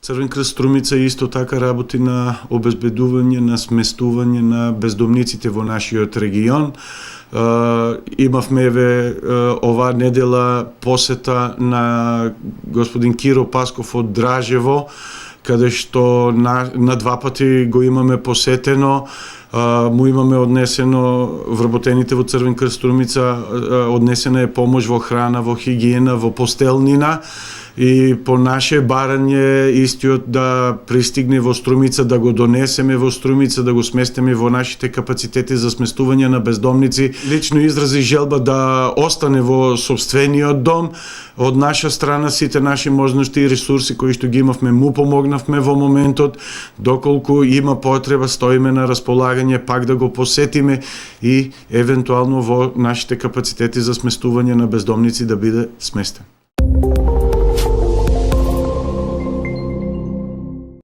Црвен крст Струмица исто така работи на обезбедување, на сместување на бездомниците во нашиот регион. Имавме оваа недела посета на господин Киро Пасков од Дражево, каде што на два пати го имаме посетено. Му имаме однесено, вработените во Црвен крст Струмица, однесена е помош во храна, во хигиена, во постелнина, и по наше барање истиот да пристигне во Струмица, да го донесеме во Струмица, да го сместиме во нашите капацитети за сместување на бездомници. Лично изрази желба да остане во сопствениот дом. Од наша страна сите наши можности и ресурси кои што ги имавме му помогнавме во моментот. Доколку има потреба, стоиме на располагање пак да го посетиме и евентуално во нашите капацитети за сместување на бездомници да биде сместен.